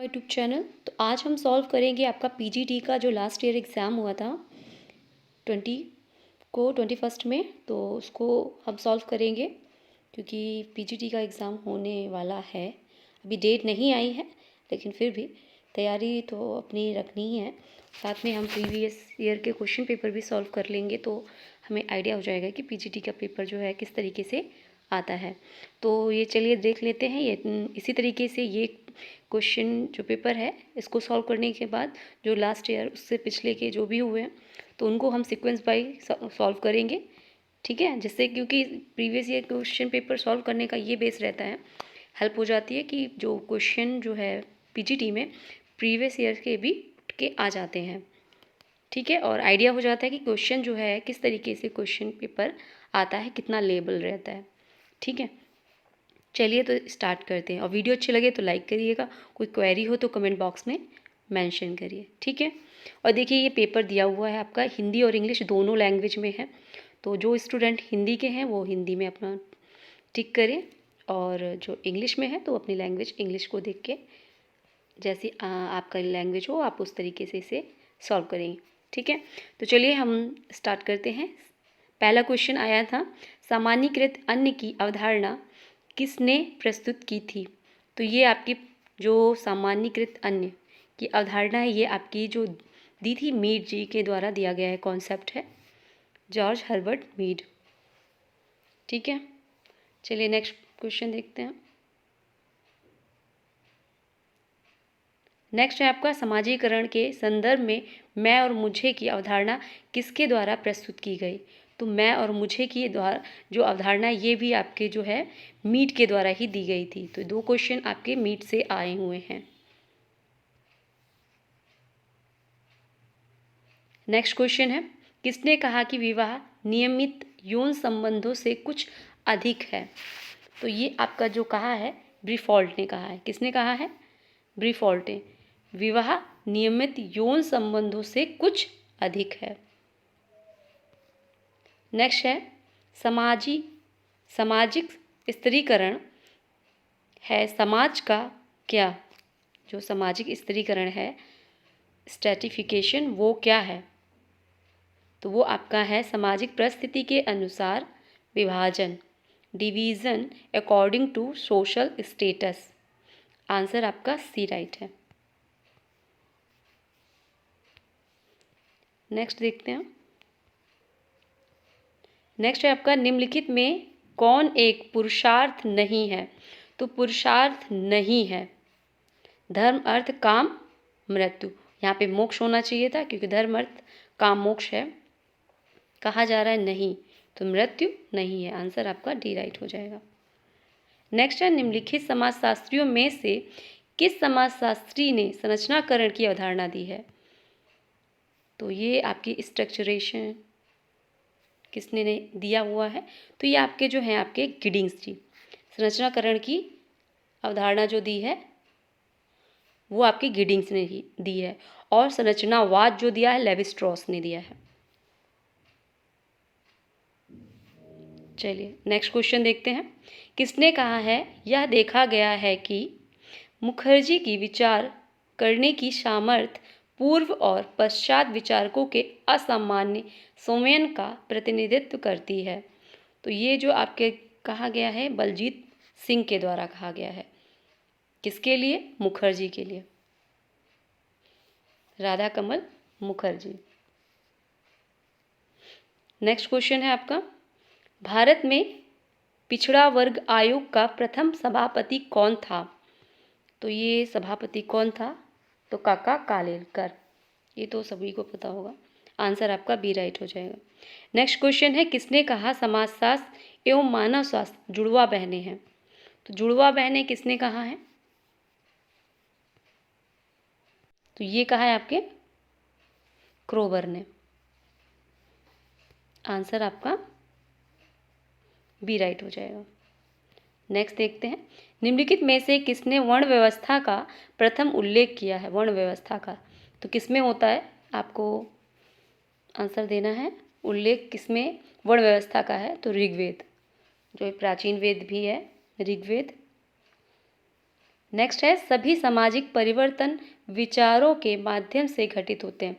YouTube channel. तो आज हम सॉल्व करेंगे आपका पीजीटी का जो लास्ट ईयर एग्ज़ाम हुआ था 21 में। तो उसको हम सॉल्व करेंगे क्योंकि पीजीटी का एग्ज़ाम होने वाला है। अभी डेट नहीं आई है लेकिन फिर भी तैयारी तो अपनी रखनी ही है। साथ में हम प्रीवियस ईयर के क्वेश्चन पेपर भी सॉल्व कर लेंगे तो हमें आइडिया हो जाएगा कि पीजीटी का पेपर जो है किस तरीके से आता है। तो ये चलिए देख लेते हैं। ये इसी तरीके से ये क्वेश्चन जो पेपर है इसको सॉल्व करने के बाद जो लास्ट ईयर उससे पिछले के जो भी हुए हैं तो उनको हम सीक्वेंस बाय सॉल्व करेंगे, ठीक है। जिससे क्योंकि previous year question paper solve करने का ये बेस रहता है, हेल्प हो जाती है कि जो क्वेश्चन जो है पीजीटी में प्रीवियस ईयर के भी उठ के आ जाते हैं, ठीक है। और आइडिया हो जाता है कि क्वेश्चन जो है किस तरीके से क्वेश्चन पेपर आता है, कितना लेवल रहता है, ठीक है। चलिए तो स्टार्ट करते हैं। और वीडियो अच्छी लगे तो लाइक करिएगा, कोई क्वेरी हो तो कमेंट बॉक्स में मेंशन करिए, ठीक है। और देखिए ये पेपर दिया हुआ है आपका हिंदी और इंग्लिश दोनों लैंग्वेज में है। तो जो स्टूडेंट हिंदी के हैं वो हिंदी में अपना टिक करें और जो इंग्लिश में है तो अपनी लैंग्वेज इंग्लिश को देख के जैसी आपका लैंग्वेज हो आप उस तरीके से इसे सॉल्व करेंगे, ठीक है। तो चलिए हम स्टार्ट करते हैं। पहला क्वेश्चन आया था, सामान्यीकृत अन्न की अवधारणा किसने प्रस्तुत की थी। तो ये आपकी जो सामान्यीकृत अन्न की अवधारणा है ये आपकी जो दी थी मीड जी के द्वारा दिया गया है, कॉन्सेप्ट है जॉर्ज हर्बर्ट मीड, ठीक है। चलिए नेक्स्ट क्वेश्चन देखते हैं। नेक्स्ट है आपका, समाजीकरण के संदर्भ में मैं और मुझे की अवधारणा किसके द्वारा प्रस्तुत की गई। तो मैं और मुझे की द्वारा जो अवधारणा ये भी आपके जो है मीड के द्वारा ही दी गई थी। तो दो क्वेश्चन आपके मीड से आए हुए हैं। नेक्स्ट क्वेश्चन है, किसने कहा कि विवाह नियमित यौन संबंधों से कुछ अधिक है। तो ये आपका जो कहा है ब्रीफॉल्ट ने कहा है। किसने कहा है? ब्रीफॉल्ट ने। विवाह नियमित यौन संबंधों से कुछ अधिक है। नेक्स्ट है, सामाजिक स्त्रीकरण है समाज का क्या। जो सामाजिक स्त्रीकरण है स्ट्रैटिफिकेशन वो क्या है। तो वो आपका है सामाजिक परिस्थिति के अनुसार विभाजन, division according to social status. Answer आपका सी राइट है। नेक्स्ट देखते हैं। नेक्स्ट है आपका, निम्नलिखित में कौन एक पुरुषार्थ नहीं है। तो पुरुषार्थ नहीं है धर्म अर्थ काम मृत्यु। यहाँ पे मोक्ष होना चाहिए था क्योंकि धर्म अर्थ काम मोक्ष है, कहा जा रहा है नहीं, तो मृत्यु नहीं है। आंसर आपका डी राइट हो जाएगा। नेक्स्ट है, निम्नलिखित समाजशास्त्रियों में से किस समाजशास्त्री ने संरचनाकरण की अवधारणा दी है। तो ये आपकी स्ट्रक्चरेशन किसने ने दिया हुआ है। तो ये आपके जो हैं आपके गिडिंग्स जी। संरचनाकरण की अवधारणा जो दी है वो आपकी गिडिंग्स ने ही दी है और संरचनावाद जो दिया है लेवी स्ट्रॉस ने दिया है। चलिए नेक्स्ट क्वेश्चन देखते हैं। किसने कहा है, यह देखा गया है कि मुखर्जी की विचार करने की सामर्थ्य पूर्व और पश्चात विचारकों के असामान्य संयम का प्रतिनिधित्व करती है। तो ये जो आपके कहा गया है बलजीत सिंह के द्वारा कहा गया है। किसके लिए? मुखर्जी के लिए, राधा कमल मुखर्जी। नेक्स्ट क्वेश्चन है आपका, भारत में पिछड़ा वर्ग आयोग का प्रथम सभापति कौन था। तो ये सभापति कौन था? तो काका कालेलकर। ये तो सभी को पता होगा। आंसर आपका बी राइट हो जाएगा। नेक्स्ट क्वेश्चन है, किसने कहा समाजशास्त्र एवं मानव शास्त्र जुड़वा बहनें हैं। तो जुड़वा बहनें किसने कहा है? तो ये कहा है आपके क्रोबर ने। आंसर आपका बी राइट हो जाएगा। नेक्स्ट देखते हैं, निम्नलिखित में से किसने वर्ण व्यवस्था का प्रथम उल्लेख किया है। वर्ण व्यवस्था का तो किसमें होता है, आपको आंसर देना है। उल्लेख किसमें वर्ण व्यवस्था का है? तो ऋग्वेद, जो प्राचीन वेद भी है ऋग्वेद, नेक्स्ट है सभी सामाजिक परिवर्तन विचारों के माध्यम से घटित होते हैं।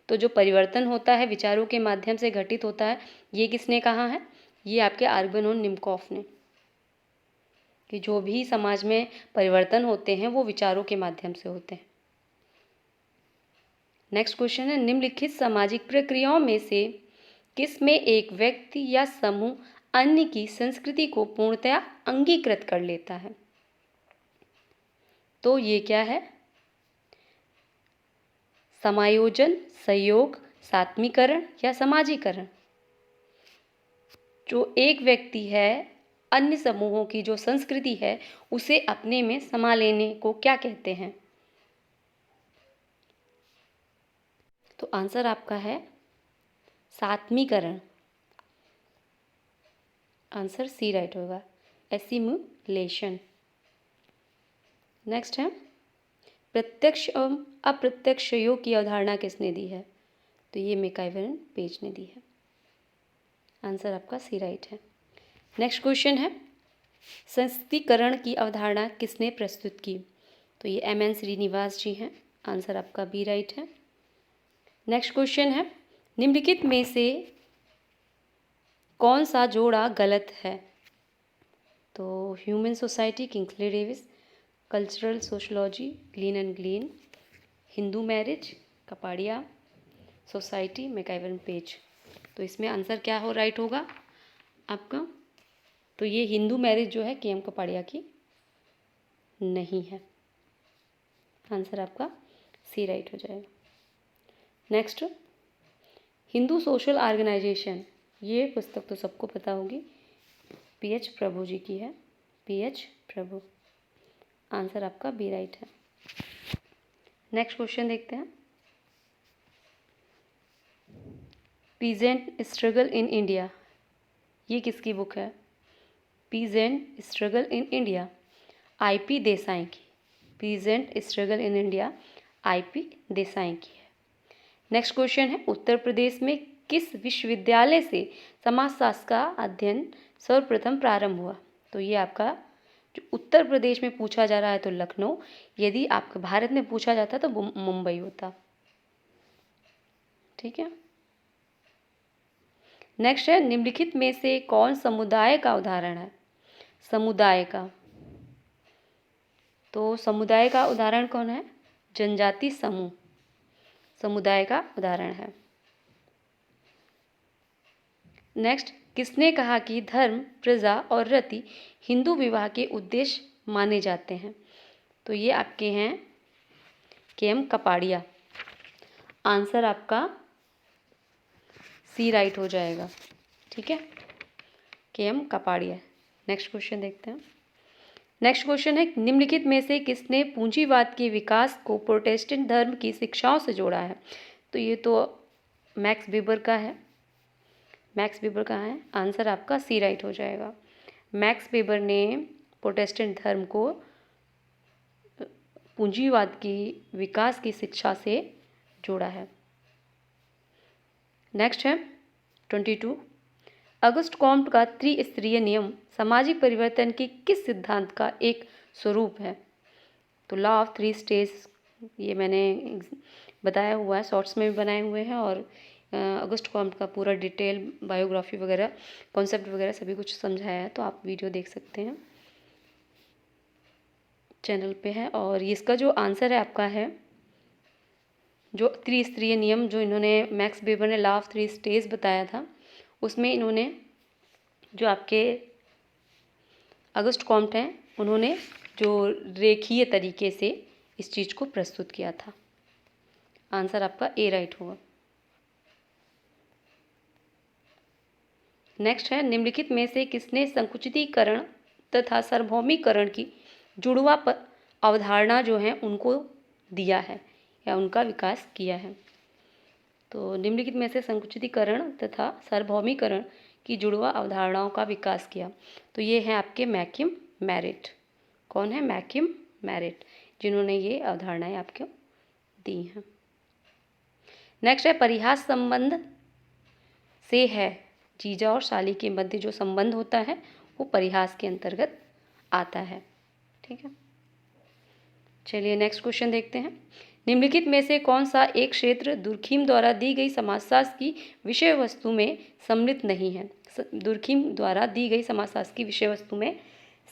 तो जो परिवर्तन होता है विचारों के माध्यम से घटित होता है, ये किसने कहा है? ये आपके आर्गन और निम्कोफ ने, कि जो भी समाज में परिवर्तन होते हैं वो विचारों के माध्यम से होते हैं। नेक्स्ट क्वेश्चन है निम्नलिखित सामाजिक प्रक्रियाओं में से किसमें एक व्यक्ति या समूह अन्य की संस्कृति को पूर्णतया अंगीकृत कर लेता है? तो ये क्या है? समायोजन, सहयोग, सात्मीकरण या समाजीकरण। जो एक व्यक्ति है अन्य समूहों की जो संस्कृति है उसे अपने में समा लेने को क्या कहते हैं? तो आंसर आपका है सात्मीकरण। आंसर सी राइट होगा, एसिमुलेशन। नेक्स्ट है प्रत्यक्ष एवं अप्रत्यक्ष योग की अवधारणा किसने दी है? तो ये मैकइवर पेज ने दी है। आंसर आपका सी राइट है। नेक्स्ट क्वेश्चन है संस्कृतिकरण की अवधारणा किसने प्रस्तुत की? तो ये एम.एन. श्रीनिवास जी हैं। आंसर आपका बी राइट है। नेक्स्ट क्वेश्चन है निम्नलिखित में से कौन सा जोड़ा गलत है? तो human society Kingsley Davis, cultural sociology Gillin and Gillin, Hindu marriage Kapadia, society MacIver Page. तो इसमें आंसर क्या हो राइट होगा आपका? तो ये हिंदू मैरिज जो है के.एम. कपाड़िया की नहीं है। आंसर आपका सी राइट हो जाएगा। नेक्स्ट हिंदू सोशल ऑर्गेनाइजेशन, ये पुस्तक तो सबको पता होगी, पी.एच. प्रभु जी की है, पी.एच. प्रभु। आंसर आपका बी राइट है। नेक्स्ट क्वेश्चन देखते हैं पीजेंट स्ट्रगल इन इंडिया, ये किसकी बुक है? Peasant struggle in India, I P. Desai की। Peasant struggle in India I P. Desai की है। नेक्स्ट क्वेश्चन है उत्तर प्रदेश में किस विश्वविद्यालय से समाजशास्त्र का अध्ययन सर्वप्रथम प्रारंभ हुआ? तो ये आपका जो उत्तर प्रदेश में पूछा जा रहा है तो लखनऊ, यदि आपके भारत में पूछा जाता तो मुंबई होता। ठीक है। नेक्स्ट है निम्नलिखित में से कौन समुदाय का उदाहरण है? समुदाय का, तो समुदाय का उदाहरण कौन है? जनजाति समूह समुदाय का उदाहरण है। नेक्स्ट किसने कहा कि धर्म, प्रजा और रति हिंदू विवाह के उद्देश्य माने जाते हैं? तो ये आपके हैं के.एम. कपाड़िया। आंसर आपका सी राइट हो जाएगा। ठीक है, के.एम. कपाड़िया। नेक्स्ट क्वेश्चन देखते हैं। नेक्स्ट क्वेश्चन है निम्नलिखित में से किसने पूंजीवाद के विकास को प्रोटेस्टेंट धर्म की शिक्षाओं से जोड़ा है? तो ये तो मैक्स वेबर का है। मैक्स वेबर का है। आंसर आपका सी राइट हो जाएगा। मैक्स वेबर ने प्रोटेस्टेंट धर्म को पूंजीवाद की विकास की शिक्षा से जोड़ा है। नेक्स्ट है 22 अगस्ट कॉम्ट का त्रिस्तरीय नियम सामाजिक परिवर्तन के किस सिद्धांत का एक स्वरूप है? तो लॉ ऑफ थ्री स्टेज, ये मैंने बताया हुआ है, शॉर्ट्स में भी बनाए हुए हैं, और अगस्ट कॉम्ट का पूरा डिटेल बायोग्राफी वगैरह कॉन्सेप्ट वगैरह सभी कुछ समझाया है, तो आप वीडियो देख सकते हैं, चैनल पे है। और इसका जो आंसर है आपका है जो त्रिस्तरीय नियम जो इन्होंने मैक्स वेबर ने लॉ ऑफ थ्री स्टेज बताया था, उसमें इन्होंने जो आपके अगस्ट कॉम्ट हैं उन्होंने जो रेखीय तरीके से इस चीज़ को प्रस्तुत किया था। आंसर आपका ए राइट होगा। नेक्स्ट है निम्नलिखित में से किसने संकुचितीकरण तथा सार्वभौमिकरण की जुड़वा अवधारणा जो है उनको दिया है या उनका विकास किया है? तो निम्नलिखित में से संकुचितीकरण तथा सार्वभौमिकरण की जुड़वा अवधारणाओं का विकास किया, तो ये है आपके मैकिम मैरिट। कौन है? मैकिम मैरिट, जिन्होंने ये अवधारणाएं आपको दी हैं। नेक्स्ट है परिहास संबंध से है, जीजा और साली के मध्य जो संबंध होता है वो परिहास के अंतर्गत आता है। ठीक है। चलिए नेक्स्ट क्वेश्चन देखते हैं। निम्नलिखित में से कौन सा एक क्षेत्र दुर्खिम द्वारा दी गई समाजशास्त्र की विषय वस्तु में सम्मिलित नहीं है? दुर्खिम द्वारा दी गई समाजशास्त्र की विषय वस्तु में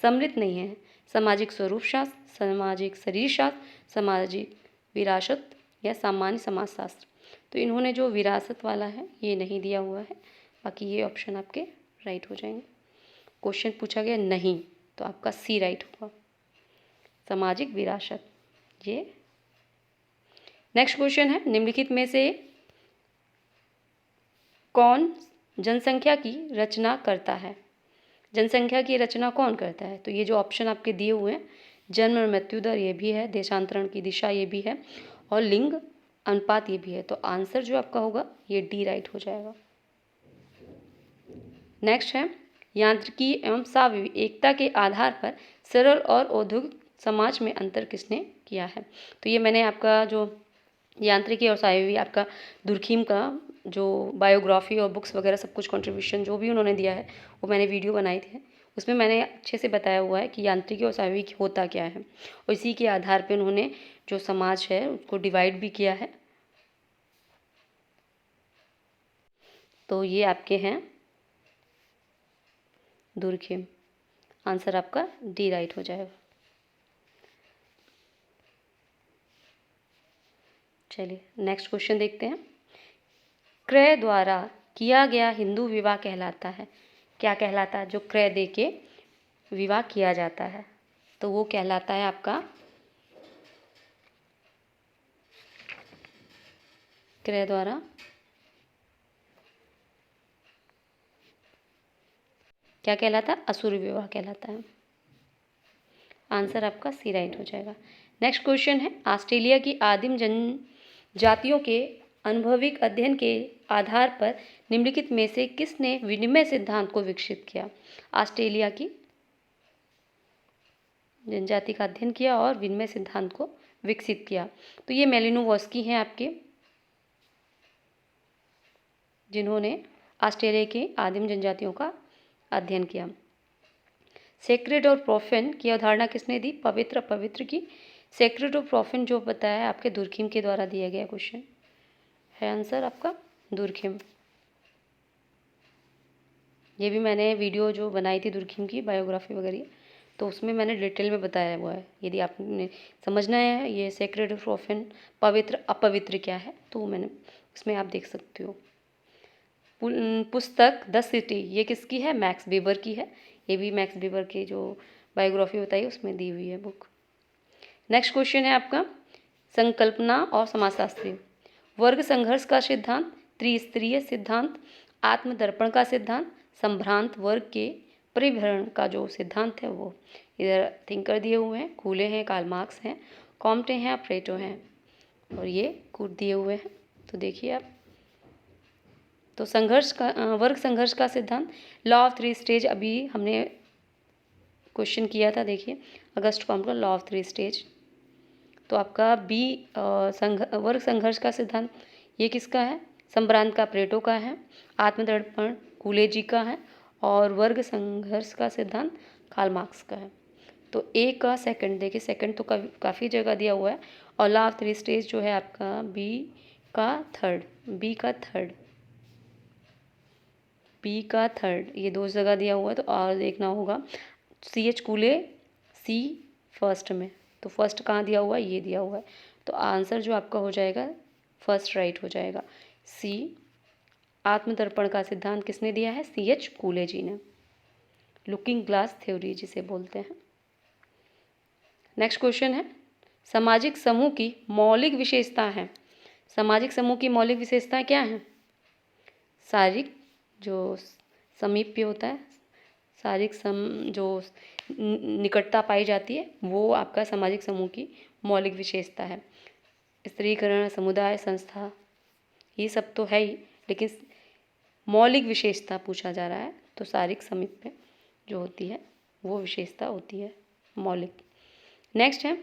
सम्मिलित नहीं है। सामाजिक स्वरूप शास्त्र, सामाजिक शरीर शास्त्र, सामाजिक विरासत या सामान्य समाजशास्त्र। तो इन्होंने जो विरासत वाला है ये नहीं दिया हुआ है, बाकी ये ऑप्शन आपके राइट हो जाएंगे। क्वेश्चन पूछा गया नहीं, तो आपका सी राइट होगा, सामाजिक विरासत ये। नेक्स्ट क्वेश्चन है, निम्नलिखित में से कौन जनसंख्या की रचना करता है? जनसंख्या की रचना कौन करता है? तो ये जो ऑप्शन आपके दिए हुए हैं, जन्म और मृत्यु दर ये भी है, देशांतरण की दिशा ये भी है, और लिंग अनुपात ये भी है। तो आंसर जो आपका होगा ये डी राइट हो जाएगा। नेक्स्ट है, यांत्रिकी एवं साविवेकता के आधार पर सरल और औद्योगिक समाज में अंतर किसने किया है? तो ये मैंने आपका जो यांत्रिकी और साविवेक आपका दुर्खिम का जो बायोग्राफी और बुक्स वगैरह सब कुछ कंट्रीब्यूशन जो भी उन्होंने दिया है वो मैंने वीडियो बनाई थी, उसमें मैंने अच्छे से बताया हुआ है कि यांत्रिकी और साविवेक होता क्या है, और इसी के आधार पर उन्होंने जो समाज है उसको डिवाइड भी किया है। तो ये आपके हैं दुर्खिम, आंसर आपका डी राइट हो जाएगा। चलिए नेक्स्ट क्वेश्चन देखते हैं। क्रय द्वारा किया गया हिंदू विवाह कहलाता है? क्या कहलाता है? जो क्रय दे के विवाह किया जाता है तो वो कहलाता है आपका क्रय द्वारा क्या कहलाता है? असुर विवाह कहलाता है। आंसर आपका सी राइट हो जाएगा। नेक्स्ट क्वेश्चन है, ऑस्ट्रेलिया की आदिम जनजातियों के अनुभविक अध्ययन के आधार पर निम्नलिखित में से किसने विनिमय सिद्धांत को विकसित किया? ऑस्ट्रेलिया की जनजाति का अध्ययन किया और विनिमय सिद्धांत को विकसित किया। तो ये मेलिनोवस्की हैं आपके, जिन्होंने ऑस्ट्रेलिया के आदिम जनजातियों का अध्ययन किया। सेक्रेड और प्रोफेन की अवधारणा किसने दी? पवित्र अपवित्र की। सेक्रेड और प्रोफेन जो बताया आपके दुर्खिम के द्वारा दिया गया क्वेश्चन है, आंसर आपका दुर्खिम। ये भी मैंने वीडियो जो बनाई थी दुर्खिम की बायोग्राफी वगैरह, तो उसमें मैंने डिटेल में बताया हुआ है। यदि आपने समझना है ये सेक्रेड और प्रोफेन पवित्र अपवित्र क्या है, तो मैंने उसमें आप देख सकते हो। पुस्तक द सिटी ये किसकी है? मैक्स वेबर की है। ये भी मैक्स वेबर की जो बायोग्राफी बताई उसमें दी हुई है बुक। नेक्स्ट क्वेश्चन है आपका, संकल्पना और समाजशास्त्री। वर्ग संघर्ष का सिद्धांत, त्रिस्तरीय सिद्धांत, आत्मदर्पण का सिद्धांत, संभ्रांत वर्ग के परिभ्रमण का जो सिद्धांत है वो। इधर थिंकर दिए हुए हैं, कूले हैं, कार्ल मार्क्स हैं, कॉम्टे हैं, प्लेटो हैं, और ये कूट दिए हुए हैं। तो देखिए आप, तो संघर्ष का वर्ग संघर्ष का सिद्धांत, लॉ ऑफ थ्री स्टेज अभी हमने क्वेश्चन किया था, देखिए अगस्त को हमको लॉ ऑफ थ्री स्टेज। तो आपका बी वर्ग संघर्ष का सिद्धांत ये किसका है? संभ्रांत का प्लेटो का है, आत्मदर्पण कूले जी का है, और वर्ग संघर्ष का सिद्धांत कार्ल मार्क्स का है। तो ए का सेकंड, देखिए सेकंड तो काफ़ी जगह दिया हुआ है, और लॉ ऑफ थ्री स्टेज जो है आपका बी का थर्ड, ये दो जगह दिया हुआ है, तो और देखना होगा। सी एच कूले सी फर्स्ट में, तो फर्स्ट कहाँ दिया हुआ है? ये दिया हुआ है। तो आंसर जो आपका हो जाएगा फर्स्ट राइट हो जाएगा, सी। आत्मदर्पण का सिद्धांत किसने दिया है? सी एच कूले जी ने, लुकिंग ग्लास थ्योरी जिसे बोलते हैं। नेक्स्ट क्वेश्चन है, सामाजिक समूह की मौलिक विशेषता है। सामाजिक समूह की मौलिक विशेषताएं क्या हैं? शारीरिक जो समीप्य होता है, शारीरिक जो निकटता पाई जाती है, वो आपका सामाजिक समूह की मौलिक विशेषता है। स्त्रीकरण, समुदाय, संस्था, ये सब तो है ही, लेकिन मौलिक विशेषता पूछा जा रहा है, तो शारीरिक समीप्य जो होती है वो विशेषता होती है मौलिक। नेक्स्ट है,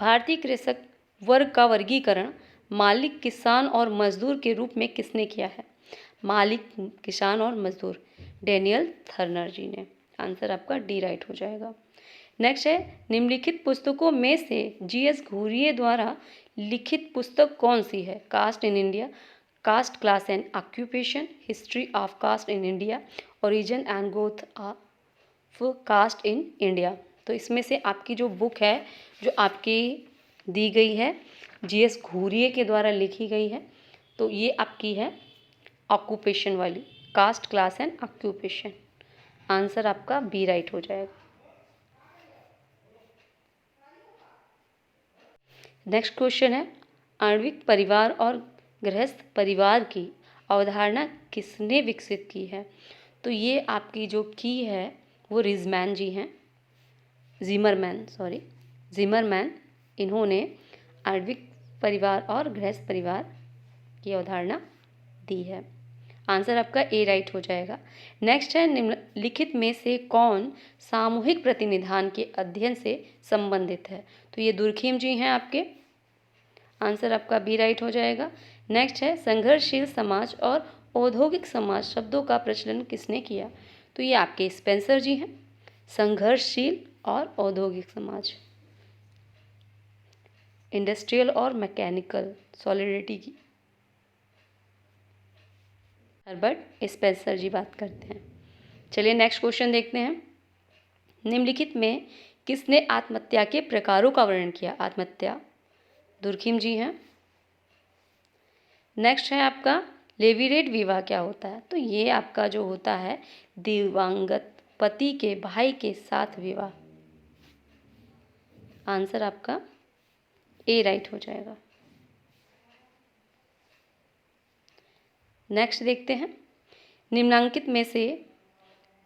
भारतीय कृषक वर्ग का वर्गीकरण मालिक, किसान और मजदूर के रूप में किसने किया है? मालिक, किसान और मजदूर, डेनियल थर्नर जी ने। आंसर आपका डी राइट हो जाएगा। नेक्स्ट है, निम्नलिखित पुस्तकों में से जीएस घुरिये द्वारा लिखित पुस्तक कौन सी है? Caste in India, caste class and occupation, history of caste in India, origin and growth of caste in India. तो इसमें से आपकी जो बुक है जो आपकी दी गई है जीएस घुरिये के द्वारा लिखी गई है, तो ये आपकी है ऑक्यूपेशन वाली, cast class and occupation. Answer आपका बी राइट हो जाएगा। नेक्स्ट क्वेश्चन है, आणविक परिवार और गृहस्थ परिवार की अवधारणा किसने विकसित की है? तो ये आपकी जो की है वो रिजमैन जी हैं, जिमरमैन। इन्होंने आणविक परिवार और गृहस्थ परिवार की अवधारणा दी है। आंसर आपका ए राइट हो जाएगा। नेक्स्ट है, निम्नलिखित में से कौन सामूहिक प्रतिनिधान के अध्ययन से संबंधित है? तो ये दुर्खीम जी हैं आपके। आंसर आपका बी राइट हो जाएगा। नेक्स्ट है, संघर्षशील समाज और औद्योगिक समाज शब्दों का प्रचलन किसने किया? तो ये आपके स्पेंसर जी हैं। संघर्षशील और औद्योगिक समाज, इंडस्ट्रियल और मैकेनिकल सॉलिडिटी की हर्बर्ट स्पेंसर जी बात करते हैं। चलिए नेक्स्ट क्वेश्चन देखते हैं। निम्नलिखित में किसने आत्महत्या के प्रकारों का वर्णन किया? आत्महत्या, दुर्खीम जी हैं। नेक्स्ट है आपका, लेवीरेट विवाह क्या होता है? तो ये आपका जो होता है दिवंगत पति के भाई के साथ विवाह। आंसर आपका ए राइट हो जाएगा। नेक्स्ट देखते हैं, निम्नांकित में से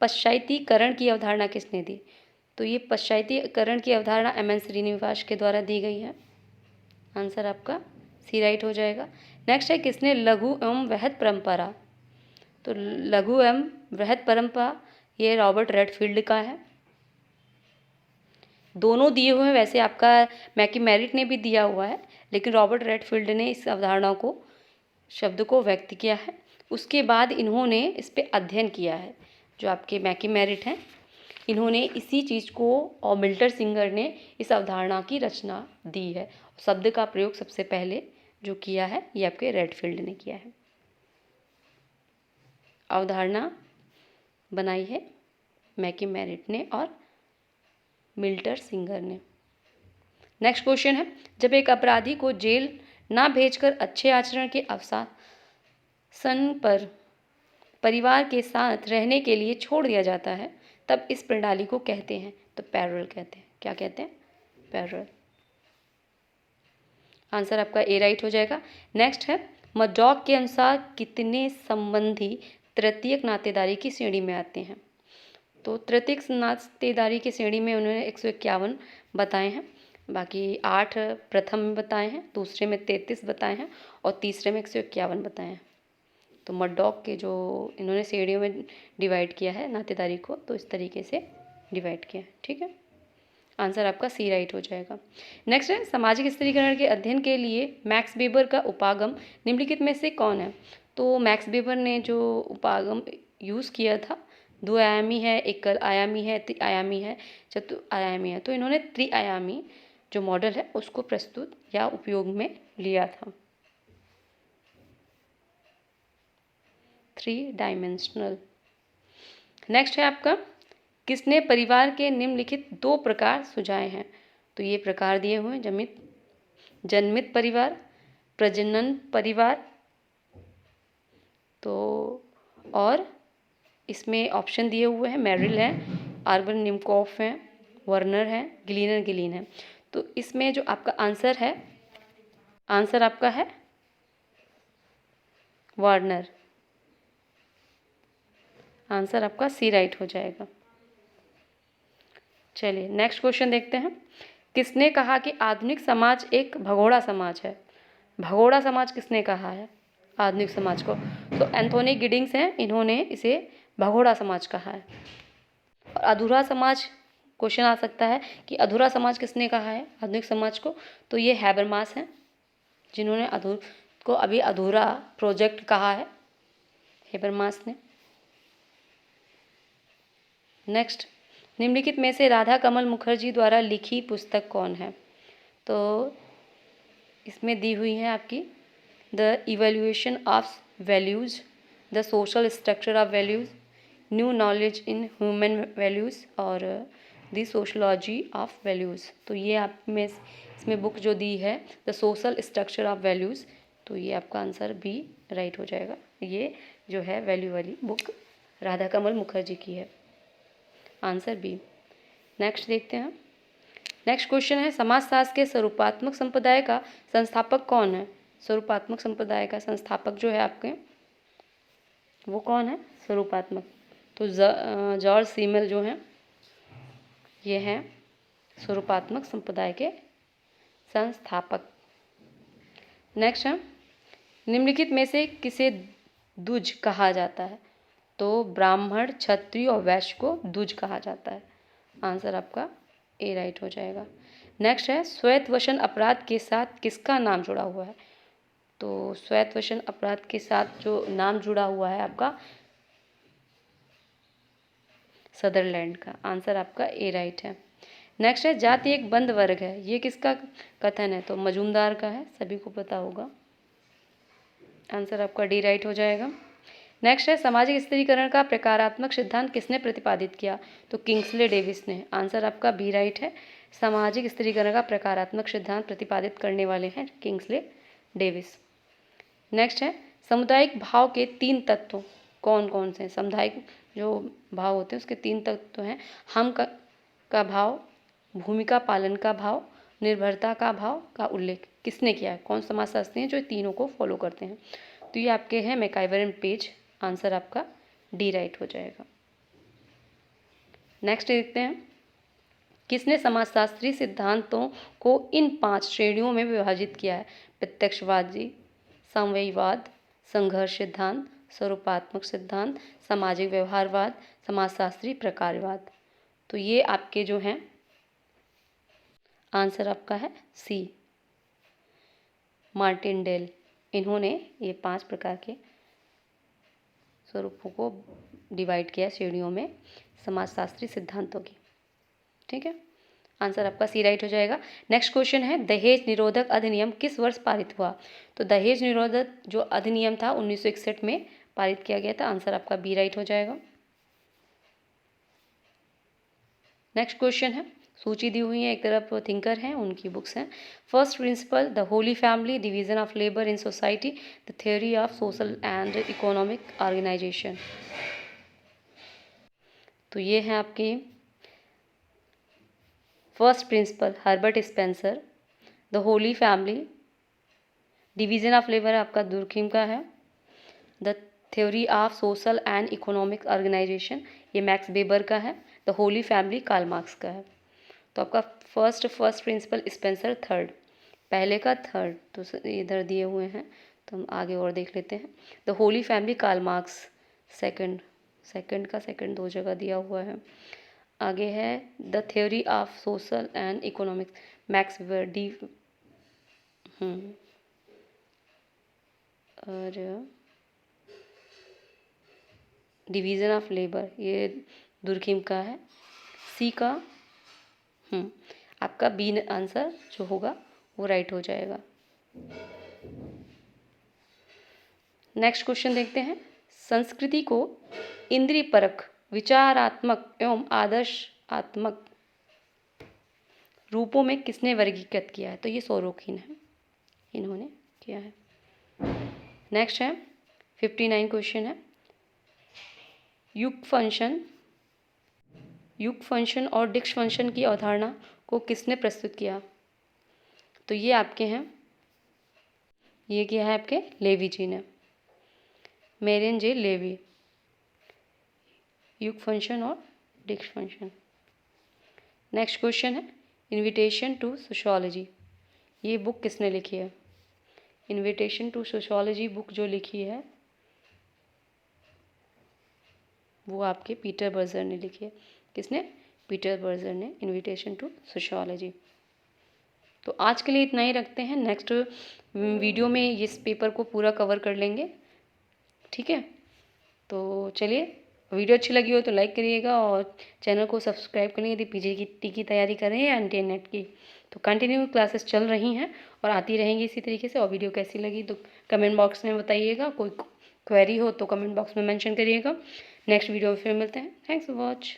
पश्चातीकरण की अवधारणा किसने दी? तो ये पश्चातीकरण की अवधारणा एम.एन. श्रीनिवास के द्वारा दी गई है। आंसर आपका सी राइट हो जाएगा। नेक्स्ट है, किसने लघु एवं वृहत परंपरा? तो लघु एवं वृहत परंपरा ये रॉबर्ट रेडफील्ड का है। दोनों दिए हुए हैं, वैसे आपका मैकीमेरिट ने भी दिया हुआ है, लेकिन रॉबर्ट रेडफील्ड ने इस अवधारणा को, शब्द को व्यक्त किया है। उसके बाद इन्होंने इस पे अध्ययन किया है। जो आपके मैकीमेरिट हैं, इन्होंने इसी चीज़ को, और मिल्टर सिंगर ने इस अवधारणा की रचना दी है। शब्द का प्रयोग सबसे पहले जो किया है ये आपके रेडफील्ड ने किया है। अवधारणा बनाई है मैकीमेरिट ने और मिल्टर सिंगर ने। नेक्स्ट क्वेश्चन है, जब एक अपराधी को जेल ना भेजकर अच्छे आचरण के अवसान पर परिवार के साथ रहने के लिए छोड़ दिया जाता है, तब इस प्रणाली को कहते हैं? तो पैरोल कहते हैं। क्या कहते हैं? पैरोल। आंसर आपका ए राइट हो जाएगा। नेक्स्ट है, मर्डॉक के अनुसार कितने संबंधी तृतीयक नातेदारी की श्रेणी में आते हैं? तो तृतीयक नातेदारी की श्रेणी में उन्होंने 151 बताए हैं, बाकी 8 प्रथम में बताए हैं, दूसरे में 33 बताए हैं और तीसरे में 151 बताए हैं। तो मर्डॉक के जो इन्होंने श्रेणियों में डिवाइड किया है नातेदारी को, तो इस तरीके से डिवाइड किया है। ठीक है, आंसर आपका सी राइट हो जाएगा। नेक्स्ट है, सामाजिक स्त्रीकरण के अध्ययन के लिए मैक्स वेबर का उपागम निम्नलिखित में से कौन है? तो मैक्स वेबर ने जो उपागम यूज़ किया था, 2 आयामी है, एकल आयामी है, त्रिआयामी है, चतुर्आयामी है। तो इन्होंने त्रिआयामी जो मॉडल है उसको प्रस्तुत या उपयोग में लिया था, 3 डायमेंशनल। नेक्स्ट है आपका, किसने परिवार के निम्नलिखित 2 प्रकार सुझाए हैं? तो ये प्रकार दिए हुए हैं, जन्मित परिवार, प्रजनन परिवार। तो और इसमें ऑप्शन दिए हुए हैं, मेरिल है, आर्बन निमकॉफ है, वर्नर है, गिलीन है। तो इसमें जो आपका आंसर है, आंसर आपका है वार्नर। आंसर आपका सी राइट हो जाएगा। चलिए नेक्स्ट क्वेश्चन देखते हैं। किसने कहा कि आधुनिक समाज एक भगोड़ा समाज है? भगोड़ा समाज किसने कहा है आधुनिक समाज को? तो एंथोनी गिडिंग्स हैं, इन्होंने इसे भगोड़ा समाज कहा है। और अधूरा समाज क्वेश्चन आ सकता है कि अधूरा समाज किसने कहा है आधुनिक समाज को? तो ये हैबरमास हैं, जिन्होंने अभी अधूरा प्रोजेक्ट कहा है, हैबरमास ने। नेक्स्ट, निम्नलिखित में से राधा कमल मुखर्जी द्वारा लिखी पुस्तक कौन है? तो इसमें दी हुई है आपकी the evaluation of values, the social structure of values, new knowledge in human values और द सोशलॉजी ऑफ वैल्यूज़। तो ये आप में इसमें बुक जो दी है the social structure of values, तो ये आपका आंसर बी राइट हो जाएगा। ये जो है वैल्यू वाली बुक राधा कमल मुखर्जी की है, आंसर बी। नेक्स्ट देखते हैं। नेक्स्ट क्वेश्चन है समाजशास्त्र के स्वरूपात्मक संप्रदाय का संस्थापक कौन है? स्वरूपात्मक संप्रदाय का संस्थापक जो है आपके वो कौन है? स्वरूपात्मक, तो जॉर्ज सीमेल जो हैं ये हैं स्वरूपात्मक संप्रदाय के संस्थापक। नेक्स्ट है निम्नलिखित में से किसे द्विज कहा जाता है? तो ब्राह्मण, क्षत्रिय और वैश्य को द्विज कहा जाता है, आंसर आपका ए राइट हो जाएगा। नेक्स्ट है श्वेतवसन अपराध के साथ किसका नाम जुड़ा हुआ है? तो श्वेतवसन अपराध के साथ जो नाम जुड़ा हुआ है आपका सदरलैंड का, आंसर आपका ए राइट है। नेक्स्ट है जाति एक बंद वर्ग है, ये किसका कथन है? तो मजूमदार का है, सभी को पता होगा, आंसर आपका डी राइट हो जाएगा। नेक्स्ट है सामाजिक स्त्रीकरण का प्रकारात्मक सिद्धांत किसने प्रतिपादित किया? तो किंग्सले डेविस ने, आंसर आपका बी राइट है। सामाजिक स्त्रीकरण का प्रकारात्मक सिद्धांत प्रतिपादित करने वाले हैं किंग्सले डेविस। नेक्स्ट है सामुदायिक भाव के 3 तत्व कौन कौन से हैं? सामुदायिक जो भाव होते हैं उसके 3 तत्व हैं, हम का भाव, भूमिका पालन का भाव, निर्भरता का भाव का उल्लेख किसने किया है? कौन समाजशास्त्री हैं जो तीनों को फॉलो करते हैं? तो ये आपके हैं मैकाइवर एंड पेज, आंसर आपका डी राइट हो जाएगा। नेक्स्ट देखते हैं किसने समाजशास्त्री सिद्धांतों को इन 5 श्रेणियों में विभाजित किया है? प्रत्यक्षवादी, समवायवाद, संघर्ष सिद्धांत, स्वरूपात्मक सिद्धांत, सामाजिक व्यवहारवाद, समाजशास्त्री प्रकारवाद। तो ये आपके जो हैं आंसर आपका है सी मार्टिनडेल, इन्होंने ये 5 प्रकार के स्वरूपों को डिवाइड किया श्रेणियों में समाजशास्त्री सिद्धांतों की, ठीक है, आंसर आपका सी राइट हो जाएगा। नेक्स्ट क्वेश्चन है दहेज निरोधक अधिनियम किस वर्ष पारित हुआ? तो दहेज निरोधक जो अधिनियम था 1961 में पारित किया गया था, आंसर आपका बी राइट हो जाएगा। नेक्स्ट क्वेश्चन है सूची दी हुई है, एक तरफ थिंकर हैं उनकी बुक्स हैं। First principle, the holy family, division of labour in society, the theory of social and economic organisation. तो ये हैं आपके first principle Herbert Spencer, the holy family, division of labour आपका दुर्खिम का है, the theory of social and economic organisation ये Max Weber का है, the holy family Karl Marx का है। तो आपका फर्स्ट प्रिंसिपल स्पेंसर थर्ड, पहले का थर्ड, तो इधर दिए हुए हैं तो हम आगे और देख लेते हैं। The holy family Karl Marx second, का सेकंड 2 जगह दिया हुआ है। आगे है the theory of social and economics Max Weber D, और डिवीज़न ऑफ लेबर ये दुर्खिम का है, सी का आपका बी आंसर जो होगा वो राइट हो जाएगा। नेक्स्ट क्वेश्चन देखते हैं संस्कृति को इंद्रिय परक, विचारात्मक एवं आदर्शात्मक रूपों में किसने वर्गीकृत किया है? तो ये सोरोखिन है, इन्होंने किया है। नेक्स्ट है 59 क्वेश्चन है युग फंक्शन और डिक्स फंक्शन की अवधारणा को किसने प्रस्तुत किया? तो ये आपके हैं, ये किया है आपके लेवी जी ने, मेरिन जे लेवी, युग फंक्शन और डिक्स फंक्शन। नेक्स्ट क्वेश्चन है इन्विटेशन टू सोशियोलॉजी, ये बुक किसने लिखी है? इन्विटेशन टू सोशियोलॉजी बुक जो लिखी है वो आपके पीटर बर्जर ने लिखी है। किसने? पीटर बर्जर ने, इन्विटेशन टू सोशियोलॉजी। तो आज के लिए इतना ही रखते हैं, नेक्स्ट वीडियो में इस पेपर को पूरा कवर कर लेंगे, ठीक है। तो चलिए वीडियो अच्छी लगी हो तो लाइक करिएगा और चैनल को सब्सक्राइब करिए यदि पीजीटी की तैयारी कर रहे हैं या एनटीए नेट की। तो कंटिन्यू क्लासेस चल रही हैं और आती रहेंगी इसी तरीके से। और वीडियो कैसी लगी तो कमेंट बॉक्स में बताइएगा, कोई क्वेरी हो तो कमेंट बॉक्स में मेंशन करिएगा। नेक्स्ट वीडियो में फिर मिलते हैं। Thanks for watch.